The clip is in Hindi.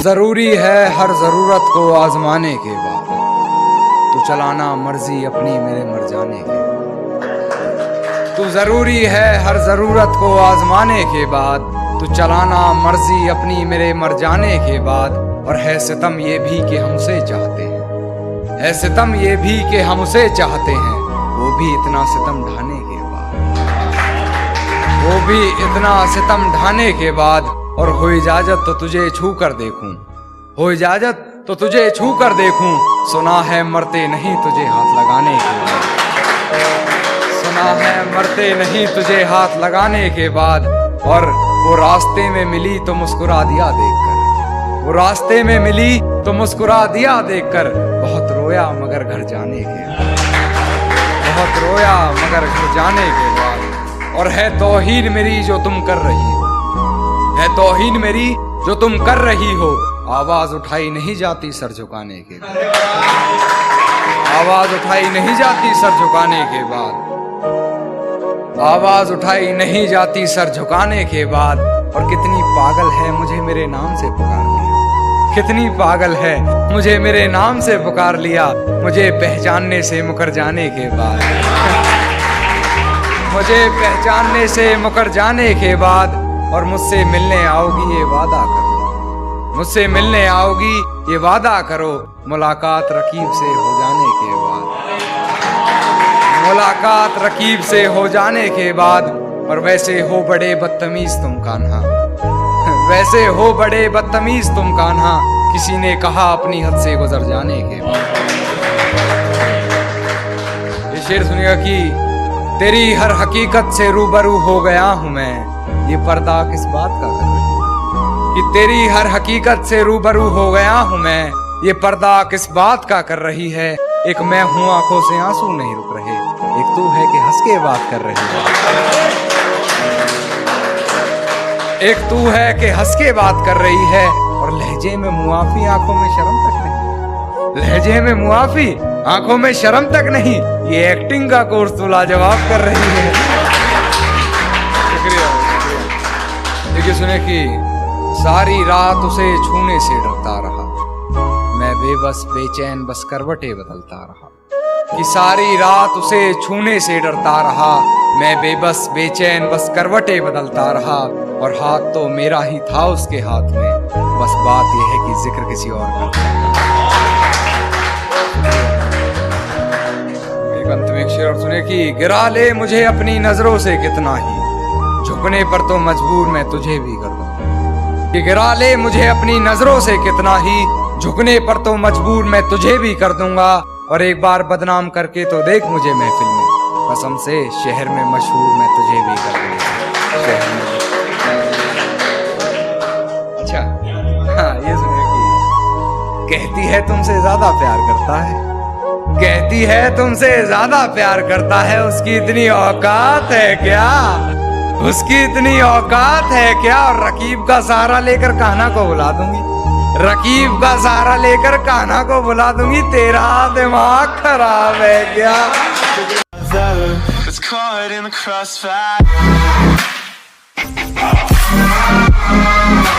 जरूरी है हर जरूरत को आजमाने के बाद, तू चलाना मर्जी अपनी मेरे मर जाने के। तू जरूरी है हर जरूरत को आजमाने के बाद, तू चलाना मर्जी अपनी मेरे मर जाने के बाद। और है सितम ये भी कि हम उसे चाहते हैं, है सितम ये भी कि हम उसे चाहते हैं, वो भी इतना सितम ढाने के बाद, वो भी इतना सितम ढाने के बाद। और हो इजाजत तो तुझे छू कर देखूं, हो इजाजत तो तुझे छू कर देखूं, सुना है मरते नहीं तुझे हाथ लगाने के बाद, सुना है मरते नहीं तुझे हाथ लगाने के बाद। और वो रास्ते में मिली तो मुस्कुरा दिया देखकर, वो रास्ते में मिली तो मुस्कुरा दिया देखकर। बहुत रोया मगर घर जाने के बाद, बहुत रोया मगर घर जाने के बाद। और है तौहीन मेरी जो तुम कर रही हो, है तौहीन मेरी जो तुम कर रही हो, आवाज उठाई नहीं जाती सर झुकाने के बाद, आवाज उठाई नहीं जाती सर झुकाने के बाद, आवाज उठाई नहीं जाती सर झुकाने के बाद। और कितनी पागल है मुझे मेरे नाम से पुकार लिया, कितनी पागल है मुझे मेरे नाम से पुकार लिया, मुझे पहचानने से मुकर जाने के बाद, मुझे पहचानने से मुकर जाने के बाद। और मुझसे मिलने आओगी ये वादा करो, मुझसे मिलने आओगी ये वादा करो, मुलाकात रकीब से हो जाने के बाद, मुलाकात रकीब से हो जाने के बाद। और वैसे हो बड़े बदतमीज तुम कान्हा, वैसे हो बड़े बदतमीज तुम कान्हा, किसी ने कहा अपनी हद से गुजर जाने के बाद। ये शेर सुनिएगा कि तेरी हर हकीकत से रूबरू हो गया हूं मैं, ये पर्दा किस बात का कर रही है, कि तेरी हर हकीकत से रूबरू हो गया हूं मैं, ये पर्दा किस बात का कर रही है। एक मैं हूं आंखों से आंसू नहीं रुक रहे, एक तू है कि हंस के बात कर रही है, एक तू है कि हंस के बात कर रही है। और लहजे में मुआफी आंखों में शर्म तक नहीं, लहजे में मुआफी आंखों में शर्म तक नहीं, ये एक्टिंग का कोर्स तो लाजवाब कर रही है। शुक्रिया। देखिए सुने कि सारी रात उसे छूने से डरता रहा, मैं बेबस बेचैन बस करवटें बदलता रहा, कि सारी रात उसे छूने से डरता रहा, मैं बेबस बेचैन बस करवटें बदलता रहा। और हाथ तो मेरा ही था उसके हाथ में, बस बात यह है कि जिक्र किसी और का। एक अंत में एक शेर और सुने कि गिरा ले मुझे अपनी नजरों से कितना ही, झुकने पर तो मजबूर मैं तुझे भी कर दूंगा, कि गिरा ले मुझे अपनी नजरों से कितना ही, झुकने पर तो मजबूर मैं तुझे भी कर दूंगा। और एक बार बदनाम करके तो देख मुझे महफिल में, कसम से शहर में मशहूर मैं तुझे भी कर दूंगा, शहर में। अच्छा हाँ ये सुनिए कि कहती है तुमसे ज्यादा प्यार करता है, कहती है तुमसे ज्यादा प्यार करता है, उसकी इतनी औकात है क्या, उसकी इतनी औकात है क्या। और रकीब का सहारा लेकर कान्हा को बुला दूंगी, रकीब का सहारा लेकर कान्हा को बुला दूंगी, तेरा दिमाग खराब है क्या। It's caught in the crossfire.